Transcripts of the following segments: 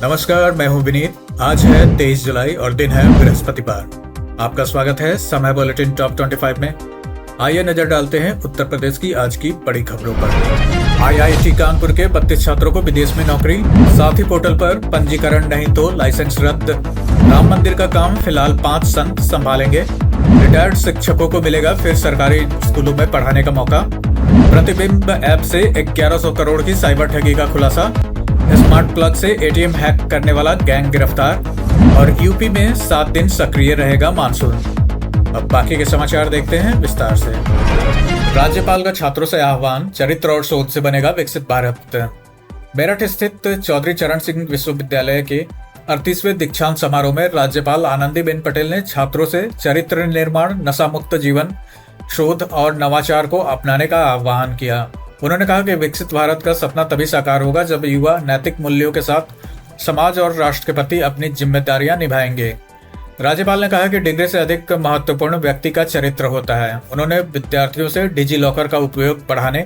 नमस्कार, मैं हूं विनीत। आज है 23 जुलाई और दिन है बृहस्पतिवार। आपका स्वागत है समय बुलेटिन टॉप 25 में। आइए नजर डालते हैं उत्तर प्रदेश की आज की बड़ी खबरों पर। आईआईटी कानपुर के 32 छात्रों को विदेश में नौकरी, साथी पोर्टल पर पंजीकरण नहीं तो लाइसेंस रद्द। राम मंदिर का काम फिलहाल 5 संत संभालेंगे। रिटायर्ड शिक्षकों को मिलेगा फिर सरकारी स्कूलों में पढ़ाने का मौका। प्रतिबिंब ऐप से 1100 करोड़ की साइबर ठगी का खुलासा। स्मार्ट प्लग से एटीएम हैक करने वाला गैंग गिरफ्तार। और यूपी में 7 दिन सक्रिय रहेगा मानसून। अब बाकी के समाचार देखते हैं विस्तार से। राज्यपाल का छात्रों से आह्वान, चरित्र और शोध से बनेगा विकसित भारत। मेरठ स्थित चौधरी चरण सिंह विश्वविद्यालय के 38वें दीक्षांत समारोह में राज्यपाल आनंदीबेन पटेल ने छात्रों से चरित्र निर्माण, नशा मुक्त जीवन, शोध और नवाचार को अपनाने का आह्वान किया। उन्होंने कहा कि विकसित भारत का सपना तभी साकार होगा जब युवा नैतिक मूल्यों के साथ समाज और राष्ट्र के प्रति अपनी जिम्मेदारियां निभाएंगे। राज्यपाल ने कहा कि डिग्री से अधिक महत्वपूर्ण व्यक्ति का चरित्र होता है। उन्होंने विद्यार्थियों से डिजी लॉकर का उपयोग बढ़ाने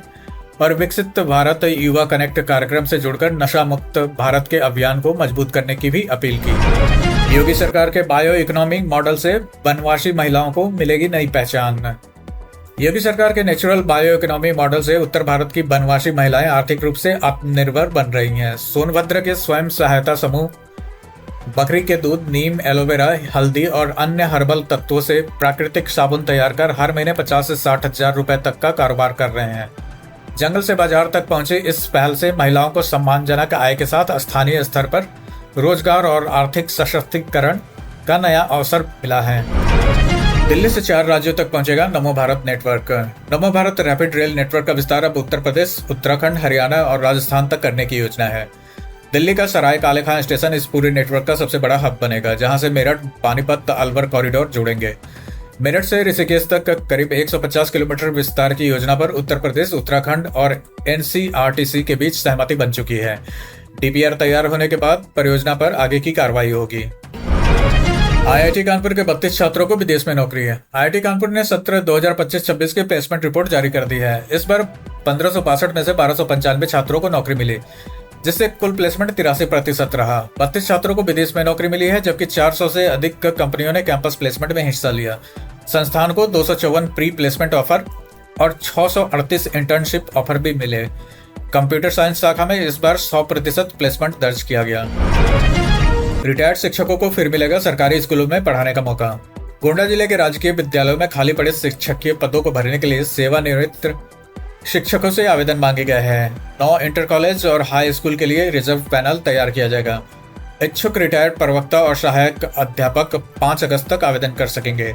और विकसित भारत युवा कनेक्ट कार्यक्रम से जुड़कर नशा मुक्त भारत के अभियान को मजबूत करने की भी अपील की। योगी सरकार के बायो इकोनॉमी मॉडल से वनवासी महिलाओं को मिलेगी नई पहचान। योगी सरकार के नेचुरल बायो इकोनॉमी मॉडल से उत्तर भारत की वनवासी महिलाएं आर्थिक रूप से आत्मनिर्भर बन रही हैं। सोनभद्र के स्वयं सहायता समूह बकरी के दूध, नीम, एलोवेरा, हल्दी और अन्य हर्बल तत्वों से प्राकृतिक साबुन तैयार कर हर महीने 50 से 60 हजार रुपए तक का कारोबार कर रहे हैं। जंगल से बाजार तक पहुंचे इस पहल से महिलाओं को सम्मानजनक आय के साथ स्थानीय स्तर पर रोजगार और आर्थिक सशक्तिकरण का नया अवसर मिला है। दिल्ली से 4 राज्यों तक पहुंचेगा नमो भारत नेटवर्क। नमो भारत रैपिड रेल नेटवर्क का विस्तार अब उत्तर प्रदेश, उत्तराखंड, हरियाणा और राजस्थान तक करने की योजना है। दिल्ली का सराय काले खान स्टेशन इस पूरे नेटवर्क का सबसे बड़ा हब बनेगा, जहां से मेरठ, पानीपत, अलवर कॉरिडोर जुड़ेंगे। मेरठ से ऋषिकेश तक करीब 150 किलोमीटर विस्तार की योजना पर उत्तर प्रदेश, उत्तराखंड और एनसीआरटीसी के बीच सहमति बन चुकी है। डीपीआर तैयार होने के बाद परियोजना पर आगे की कार्रवाई होगी। आईआईटी कानपुर के 32 छात्रों को विदेश में नौकरी है। आईआईटी कानपुर ने सत्र 2025-26 के प्लेसमेंट रिपोर्ट जारी कर दी है। इस बार 1562 में से 1295 छात्रों को नौकरी मिली, जिससे कुल प्लेसमेंट 83% रहा। 32 छात्रों को विदेश में नौकरी मिली है, जबकि 400 से अधिक कंपनियों ने कैंपस प्लेसमेंट में हिस्सा लिया। संस्थान को 254 प्री प्लेसमेंट ऑफर और 638 इंटर्नशिप ऑफर भी मिले। कंप्यूटर साइंस शाखा में इस बार 100% प्लेसमेंट दर्ज किया गया। रिटायर्ड शिक्षकों को फिर मिलेगा सरकारी स्कूलों में पढ़ाने का मौका। गोंडा जिले के राजकीय विद्यालयों में खाली पड़े शिक्षकीय पदों को भरने के लिए सेवानिवृत्त शिक्षकों से आवेदन मांगे गए हैं। 9 इंटर कॉलेज और हाई स्कूल के लिए रिजर्व पैनल तैयार किया जाएगा। इच्छुक रिटायर्ड प्रवक्ता और सहायक अध्यापक 5 अगस्त तक आवेदन कर सकेंगे।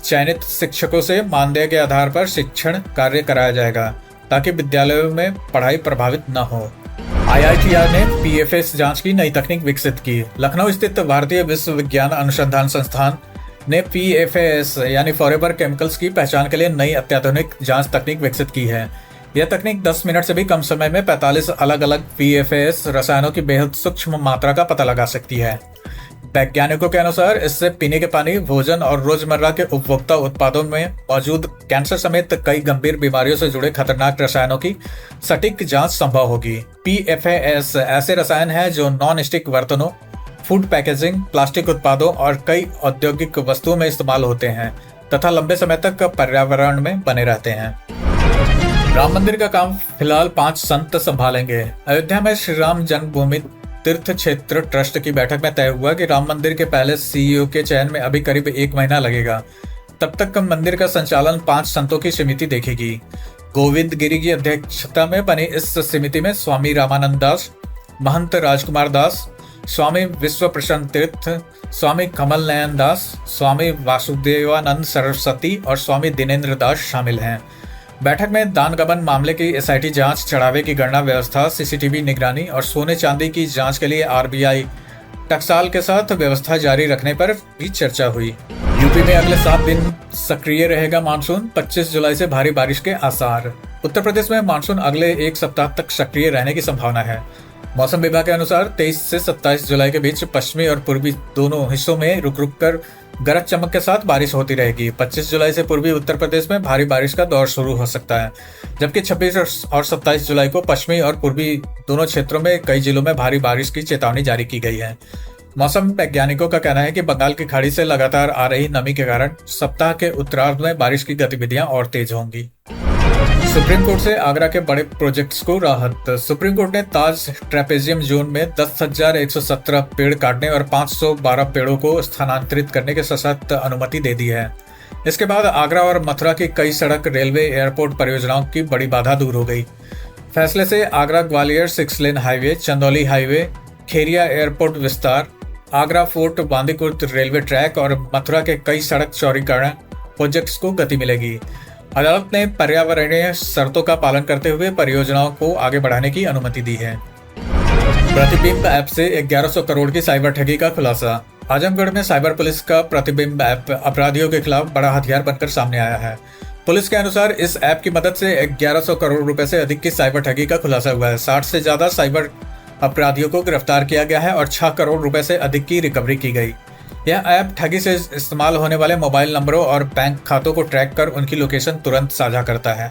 चयनित शिक्षकों से मानदेय के आधार पर शिक्षण कार्य कराया जाएगा, ताकि विद्यालयों में पढ़ाई प्रभावित न हो। आईआईटीआर ने पीएफएस जांच की नई तकनीक विकसित की। लखनऊ स्थित भारतीय विश्वविज्ञान अनुसंधान संस्थान ने पीएफएस यानी फॉरएवर केमिकल्स की पहचान के लिए नई अत्याधुनिक जांच तकनीक विकसित की है। यह तकनीक 10 मिनट से भी कम समय में 45 अलग अलग पीएफएस रसायनों की बेहद सूक्ष्म मात्रा का पता लगा सकती है। वैज्ञानिकों के अनुसार इससे पीने के पानी, भोजन और रोजमर्रा के उपभोक्ता उत्पादों में मौजूद कैंसर समेत कई गंभीर बीमारियों से जुड़े खतरनाक रसायनों की सटीक जांच संभव होगी। पीएफएस ऐसे रसायन हैं जो नॉन स्टिक बर्तनों, फूड पैकेजिंग, प्लास्टिक उत्पादों और कई औद्योगिक वस्तुओं में इस्तेमाल होते हैं तथा लंबे समय तक पर्यावरण में बने रहते हैं। राम मंदिर का काम फिलहाल 5 संत संभालेंगे। अयोध्या में श्री राम जन्मभूमि तीर्थ क्षेत्र ट्रस्ट की बैठक में तय हुआ कि राम मंदिर के पहले सीईओ के चयन में अभी करीब 1 महीना लगेगा। तब तक मंदिर का संचालन 5 संतों की समिति देखेगी। गोविंद गिरी की अध्यक्षता में बनी इस समिति में स्वामी रामानंद दास, महंत राजकुमार दास, स्वामी विश्व प्रसन्न तीर्थ, स्वामी कमल नयन दास, स्वामी वासुदेवानंद सरस्वती और स्वामी दिनेंद्र दास शामिल हैं। बैठक में दान गबन मामले की एसआईटी जांच, चढ़ावे की गणना व्यवस्था, सीसीटीवी निगरानी और सोने चांदी की जांच के लिए आरबीआई टकसाल के साथ व्यवस्था जारी रखने पर भी चर्चा हुई। यूपी में अगले 7 दिन सक्रिय रहेगा मानसून, 25 जुलाई से भारी बारिश के आसार। उत्तर प्रदेश में मानसून अगले 1 सप्ताह तक सक्रिय रहने की संभावना है। मौसम विभाग के अनुसार 23 से 27 जुलाई के बीच पश्चिमी और पूर्वी दोनों हिस्सों में रुक रुक कर गरज चमक के साथ बारिश होती रहेगी। 25 जुलाई से पूर्वी उत्तर प्रदेश में भारी बारिश का दौर शुरू हो सकता है, जबकि 26 और 27 जुलाई को पश्चिमी और पूर्वी दोनों क्षेत्रों में कई जिलों में भारी बारिश की चेतावनी जारी की गई है। मौसम वैज्ञानिकों का कहना है कि बंगाल की खाड़ी से लगातार आ रही नमी के कारण सप्ताह के उत्तरार्ध में बारिश की गतिविधियां और तेज होंगी। सुप्रीम कोर्ट से आगरा के बड़े प्रोजेक्ट्स को राहत। सुप्रीम कोर्ट ने ताज ट्रेपेजियम जोन में 10,117 पेड़ काटने और 512 पेड़ों को स्थानांतरित करने की सशर्त अनुमति दे दी है। इसके बाद आगरा और मथुरा की कई सड़क, रेलवे, एयरपोर्ट परियोजनाओं की बड़ी बाधा दूर हो गई। फैसले से Agra Gwalior 6 lane highway, Chandauli highway, Kheria airport विस्तार, Agra fort, Bandikurd railway track और मथुरा के कई सड़क चौड़ीकरण प्रोजेक्ट्स को गति मिलेगी। अदालत ने पर्यावरणीय शर्तों का पालन करते हुए परियोजनाओं को आगे बढ़ाने की अनुमति दी है। प्रतिबिंब ऐप से 1100 करोड़ की साइबर ठगी का खुलासा। आजमगढ़ में साइबर पुलिस का प्रतिबिंब ऐप अपराधियों के खिलाफ बड़ा हथियार बनकर सामने आया है। पुलिस के अनुसार इस ऐप की मदद से 1100 करोड़ रुपए से अधिक की साइबर ठगी का खुलासा हुआ है। 60 से ज्यादा साइबर अपराधियों को गिरफ्तार किया गया है और 6 करोड़ रुपए से अधिक की रिकवरी की गई। यह ऐप ठगी से इस्तेमाल होने वाले मोबाइल नंबरों और बैंक खातों को ट्रैक कर उनकी लोकेशन तुरंत साझा करता है।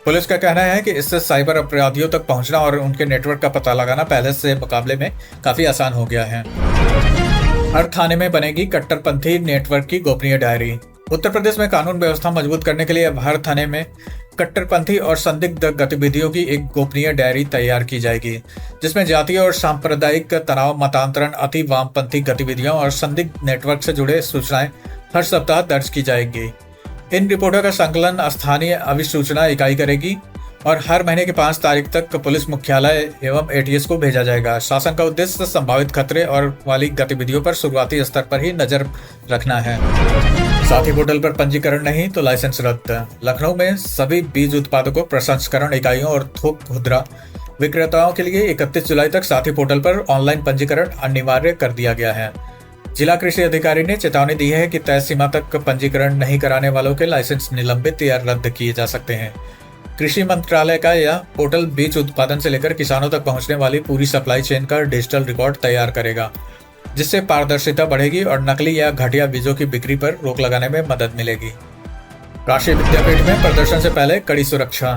पुलिस का कहना है कि इससे साइबर अपराधियों तक पहुंचना और उनके नेटवर्क का पता लगाना पहले से मुकाबले में काफी आसान हो गया है। हर थाने में बनेगी कट्टरपंथी नेटवर्क की गोपनीय डायरी। उत्तर प्रदेश में कानून व्यवस्था मजबूत करने के लिए अब हर थाने में कट्टरपंथी और संदिग्ध गतिविधियों की एक गोपनीय डायरी तैयार की जाएगी, जिसमें जातीय और सांप्रदायिक तनाव, मतांतरण, अति वामपंथी गतिविधियों और संदिग्ध नेटवर्क से जुड़े सूचनाएं हर सप्ताह दर्ज की जाएंगी। इन रिपोर्टों का संकलन स्थानीय अभिसूचना इकाई करेगी और हर महीने की 5 तारीख तक पुलिस मुख्यालय एवं एटीएस को भेजा जाएगा। शासन का उद्देश्य संभावित खतरे और वाली गतिविधियों पर शुरुआती स्तर पर ही नजर रखना है। साथी पोर्टल पर पंजीकरण नहीं तो लाइसेंस रद्द। लखनऊ में सभी बीज उत्पादकों, प्रसंस्करण इकाइयों और थोक खुदरा विक्रेताओं के लिए 31 जुलाई तक साथी पोर्टल पर ऑनलाइन पंजीकरण अनिवार्य कर दिया गया है। जिला कृषि अधिकारी ने चेतावनी दी है कि तय सीमा तक पंजीकरण नहीं कराने वालों के लाइसेंस निलंबित या रद्द किए जा सकते हैं। कृषि मंत्रालय का यह पोर्टल बीज उत्पादन से लेकर किसानों तक पहुंचने वाली पूरी सप्लाई चेन का डिजिटल रिकॉर्ड तैयार करेगा, जिससे पारदर्शिता बढ़ेगी और नकली या घटिया बीजों की बिक्री पर रोक लगाने में मदद मिलेगी। काशी विद्यापीठ में प्रदर्शन से पहले कड़ी सुरक्षा।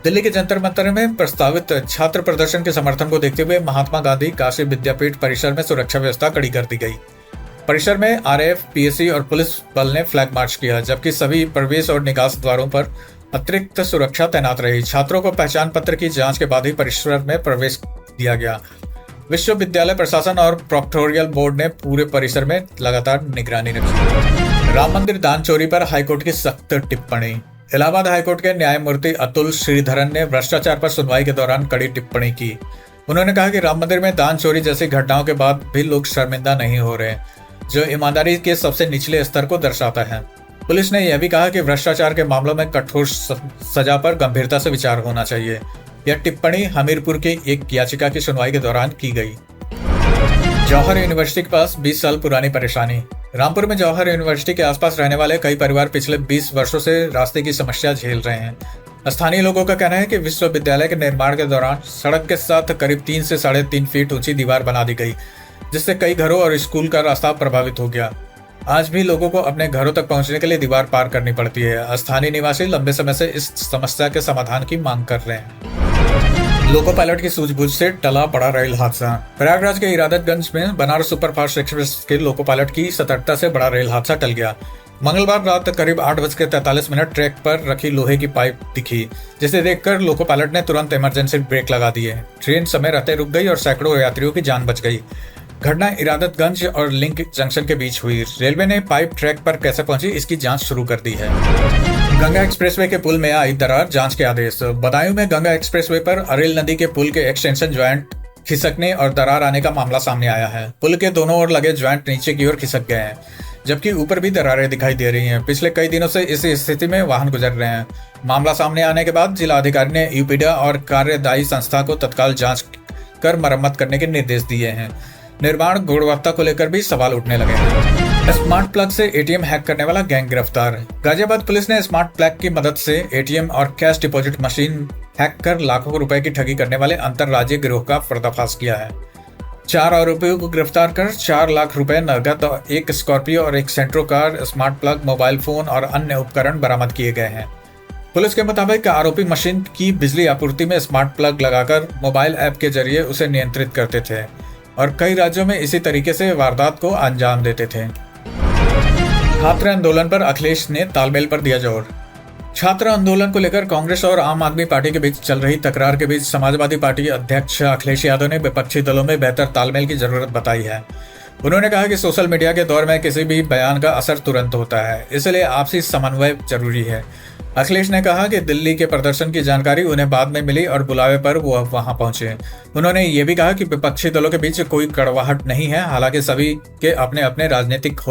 दिल्ली के जंतर मंतर में प्रस्तावित छात्र प्रदर्शन के समर्थन को देखते हुए महात्मा गांधी काशी विद्यापीठ परिसर में सुरक्षा व्यवस्था कड़ी कर दी गई। परिसर में आरएएफ, पीएसी और पुलिस बल ने फ्लैग मार्च किया, जबकि सभी प्रवेश और निकास द्वारों पर अतिरिक्त सुरक्षा तैनात रही। छात्रों को पहचान पत्र की जांच के बाद ही परिसर में प्रवेश दिया गया। विश्वविद्यालय प्रशासन और प्रोक्टोरियल बोर्ड ने पूरे परिसर में लगातार निगरानी रखी। राम मंदिर दान चोरी पर हाईकोर्ट की सख्त टिप्पणी। इलाहाबाद हाईकोर्ट के न्यायमूर्ति अतुल श्रीधरन ने भ्रष्टाचार पर सुनवाई के दौरान कड़ी टिप्पणी की। उन्होंने कहा कि राम मंदिर में दान चोरी जैसी घटनाओं के बाद भी लोग शर्मिंदा नहीं हो रहे, जो ईमानदारी के सबसे निचले स्तर को दर्शाता है। पुलिस ने यह भी कहा कि भ्रष्टाचार के मामलों में कठोर सजा पर गंभीरता से विचार होना चाहिए। यह टिप्पणी हमीरपुर की एक याचिका की सुनवाई के दौरान की गई। जौहर यूनिवर्सिटी के पास 20 साल पुरानी परेशानी। रामपुर में जौहर यूनिवर्सिटी के आसपास रहने वाले कई परिवार पिछले 20 वर्षों से रास्ते की समस्या झेल रहे हैं। स्थानीय लोगों का कहना है कि विश्वविद्यालय के निर्माण के दौरान सड़क के साथ करीब 3 से 3.5 फीट ऊंची दीवार बना दी गई, जिससे कई घरों और स्कूल का रास्ता प्रभावित हो गया। आज भी लोगों को अपने घरों तक पहुंचने के लिए दीवार पार करनी पड़ती है। स्थानीय निवासी लंबे समय से इस समस्या के समाधान की मांग कर रहे हैं। लोको पायलट की सूझबूझ से टला बड़ा रेल हादसा। प्रयागराज के इरादतगंज में बनारस सुपरफास्ट एक्सप्रेस के लोको पायलट की सतर्कता से बड़ा रेल हादसा टल गया। मंगलवार रात करीब 8:43 ट्रैक पर रखी लोहे की पाइप दिखी, जिसे देखकर लोको पायलट ने तुरंत इमरजेंसी ब्रेक लगा दिए। ट्रेन समय रहते रुक गई और सैकड़ों यात्रियों की जान बच गई। घटना इरादतगंज और लिंक जंक्शन के बीच हुई। रेलवे ने पाइप ट्रैक पर कैसे पहुंची, इसकी जांच शुरू कर दी है। गंगा एक्सप्रेसवे के पुल में आई दरार, जांच के आदेश। बदायूं में गंगा एक्सप्रेसवे पर अरेल नदी के पुल के एक्सटेंशन ज्वाइंट खिसकने और दरार आने का मामला सामने आया है। पुल के दोनों ओर लगे ज्वाइंट नीचे की ओर खिसक गए हैं, जबकि ऊपर भी दरारें दिखाई दे रही हैं। पिछले कई दिनों से इस स्थिति में वाहन गुजर रहे हैं। मामला सामने आने के बाद जिलाधिकारी ने यूपीडा और कार्यदायी संस्था को तत्काल जांच कर मरम्मत करने के निर्देश दिए हैं। निर्माण गुणवत्ता को लेकर भी सवाल उठने लगे हैं। स्मार्ट प्लग से एटीएम हैक करने वाला गैंग गिरफ्तार। गाजियाबाद पुलिस ने स्मार्ट प्लग की मदद से एटीएम और कैश डिपॉजिट मशीन हैक कर लाखों रुपए की ठगी करने वाले अंतर्राज्यीय गिरोह का पर्दाफाश किया है। 4 आरोपियों को गिरफ्तार कर 4 लाख रुपए नकद और 1 स्कॉर्पियो और 1 Santro car, smart plug, mobile phone और अन्य उपकरण बरामद किए गए हैं। पुलिस के मुताबिक आरोपी मशीन की बिजली आपूर्ति में स्मार्ट प्लग लगाकर मोबाइल ऐप के जरिए उसे नियंत्रित करते थे और कई राज्यों में इसी तरीके से वारदात को अंजाम देते थे। छात्र आंदोलन पर अखिलेश ने तालमेल पर दिया जोर। छात्र आंदोलन को लेकर कांग्रेस और आम आदमी पार्टी के बीच चल रही तकरार के बीच समाजवादी पार्टी अध्यक्ष अखिलेश यादव ने विपक्षी दलों में बेहतर तालमेल की जरूरत बताई है। उन्होंने कहा कि सोशल मीडिया के दौर में किसी भी बयान का असर तुरंत होता है, इसलिए आपसी समन्वय जरूरी है। अखिलेश ने कहा कि दिल्ली के प्रदर्शन की जानकारी उन्हें बाद में मिली और बुलावे पर वो वहां पहुंचे। उन्होंने ये भी कहा कि विपक्षी दलों के बीच कोई कड़वाहट नहीं है, हालांकि सभी के अपने अपने राजनीतिक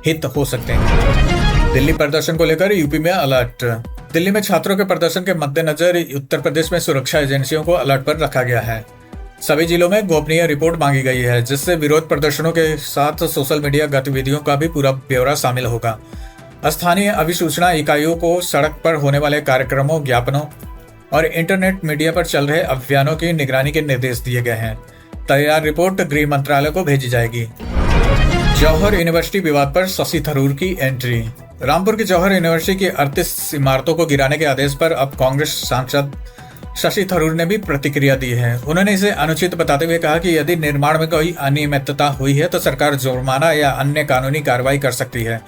हित हो सकते हैं। दिल्ली प्रदर्शन को लेकर यूपी में अलर्ट। दिल्ली में छात्रों के प्रदर्शन के मद्देनजर उत्तर प्रदेश में सुरक्षा एजेंसियों को अलर्ट पर रखा गया है। सभी जिलों में गोपनीय रिपोर्ट मांगी गई है, जिससे विरोध प्रदर्शनों के साथ सोशल मीडिया गतिविधियों का भी पूरा ब्यौरा शामिल होगा। स्थानीय अभिसूचना इकाइयों को सड़क पर होने वाले कार्यक्रमों, ज्ञापनों और इंटरनेट मीडिया पर चल रहे अभियानों की निगरानी के निर्देश दिए गए हैं। तैयार रिपोर्ट गृह मंत्रालय को भेजी जाएगी। जौहर यूनिवर्सिटी विवाद पर शशि थरूर की एंट्री। रामपुर की जौहर यूनिवर्सिटी की 38 इमारतों को गिराने के आदेश पर अब कांग्रेस सांसद शशि थरूर ने भी प्रतिक्रिया दी है। उन्होंने इसे अनुचित बताते हुए कहा कि यदि निर्माण में कोई अनियमितता हुई है तो सरकार जुर्माना या अन्य कानूनी कार्रवाई कर सकती है,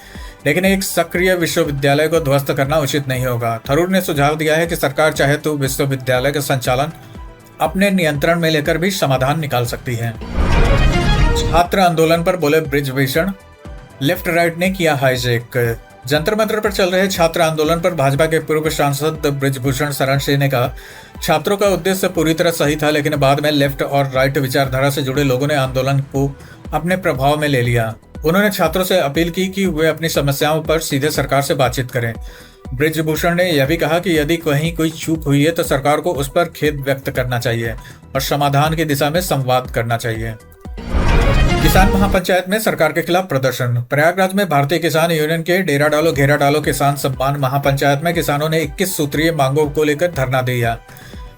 लेकिन एक सक्रिय विश्वविद्यालय को ध्वस्त करना उचित नहीं होगा। थरूर ने सुझाव दिया है कि सरकार चाहे तो विश्वविद्यालय का संचालन अपने नियंत्रण में लेकर भी समाधान निकाल सकती है। छात्र आंदोलन पर बोले बृजभूषण, लेफ्ट राइट ने किया हाईजैक। जंतर मंतर पर चल रहे छात्र आंदोलन पर भाजपा के पूर्व सांसद बृजभूषण शरण सिंह ने कहा, छात्रों का उद्देश्य पूरी तरह सही था, लेकिन बाद में लेफ्ट और राइट विचारधारा से जुड़े लोगों ने आंदोलन को अपने प्रभाव में ले लिया। उन्होंने छात्रों से अपील की कि वे अपनी समस्याओं पर सीधे सरकार से बातचीत करें। बृजभूषण ने यह भी कहा कि यदि कहीं कोई चूक हुई है तो सरकार को उस पर खेद व्यक्त करना चाहिए और समाधान की दिशा में संवाद करना चाहिए। किसान महापंचायत में सरकार के खिलाफ प्रदर्शन। प्रयागराज में भारतीय किसान यूनियन के डेरा डालो घेरा डालो किसान सम्मान महापंचायत में किसानों ने 21 सूत्रीय मांगों को लेकर धरना दिया।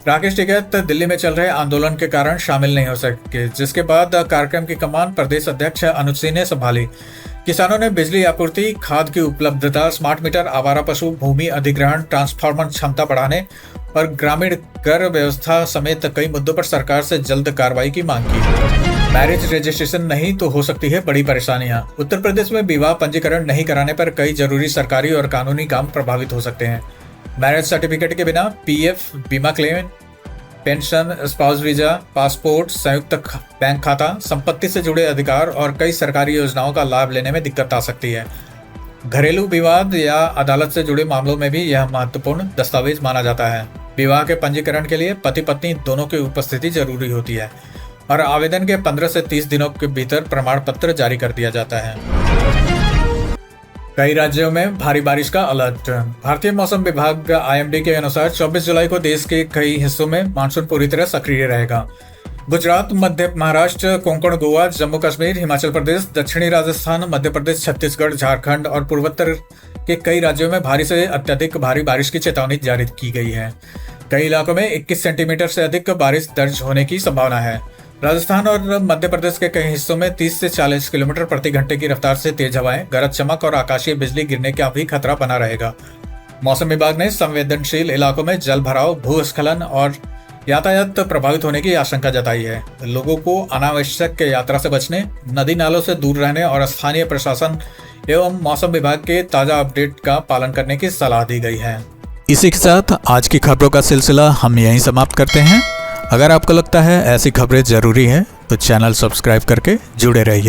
राकेश टिकैत दिल्ली में चल रहे आंदोलन के कारण शामिल नहीं हो सके, जिसके बाद कार्यक्रम की कमान प्रदेश अध्यक्ष अनुज सिंह ने संभाली। किसानों ने बिजली आपूर्ति, खाद की उपलब्धता, स्मार्ट मीटर, आवारा पशु, भूमि अधिग्रहण, ट्रांसफार्मर क्षमता बढ़ाने और ग्रामीण कर व्यवस्था समेत कई मुद्दों पर सरकार से जल्द कार्रवाई की मांग की। मैरिज रजिस्ट्रेशन नहीं तो हो सकती है बड़ी परेशानियां। उत्तर प्रदेश में विवाह पंजीकरण नहीं कराने पर कई जरूरी सरकारी और कानूनी काम प्रभावित हो सकते हैं। मैरिज सर्टिफिकेट के बिना पीएफ, बीमा claim, pension, spouse visa, passport, संयुक्त बैंक खाता, संपत्ति से जुड़े अधिकार और कई सरकारी योजनाओं का लाभ लेने में दिक्कत आ सकती है। घरेलू विवाद या अदालत से जुड़े मामलों में भी यह महत्वपूर्ण दस्तावेज माना जाता है। विवाह के पंजीकरण के लिए पति पत्नी दोनों की उपस्थिति जरूरी होती है और आवेदन के 15 से 30 दिनों के भीतर प्रमाण पत्र जारी कर दिया जाता है। कई राज्यों में भारी बारिश का अलर्ट। भारतीय मौसम विभाग IMD के अनुसार 24 जुलाई को देश के कई हिस्सों में मानसून पूरी तरह सक्रिय रहेगा। गुजरात, मध्य महाराष्ट्र, कोंकण, गोवा, जम्मू कश्मीर, हिमाचल प्रदेश, दक्षिणी राजस्थान, मध्य प्रदेश, छत्तीसगढ़, झारखंड और पूर्वोत्तर के कई राज्यों में भारी से अत्यधिक भारी बारिश की चेतावनी जारी की गई है। कई इलाकों में 21 सेंटीमीटर से अधिक बारिश दर्ज होने की संभावना है। राजस्थान और मध्य प्रदेश के कई हिस्सों में 30 से 40 किलोमीटर प्रति घंटे की रफ्तार से तेज हवाएं, गरज चमक और आकाशीय बिजली गिरने का भी खतरा बना रहेगा। मौसम विभाग ने संवेदनशील इलाकों में जल भराव, भूस्खलन और यातायात प्रभावित होने की आशंका जताई है। लोगों को अनावश्यक यात्रा से बचने, नदी नालों से दूर रहने और स्थानीय प्रशासन एवं मौसम विभाग के ताजा अपडेट का पालन करने की सलाह दी गई है। इसी के साथ आज की खबरों का सिलसिला हम यहीं समाप्त करते हैं। अगर आपको लगता है ऐसी खबरें जरूरी हैं तो चैनल सब्सक्राइब करके जुड़े रहिए।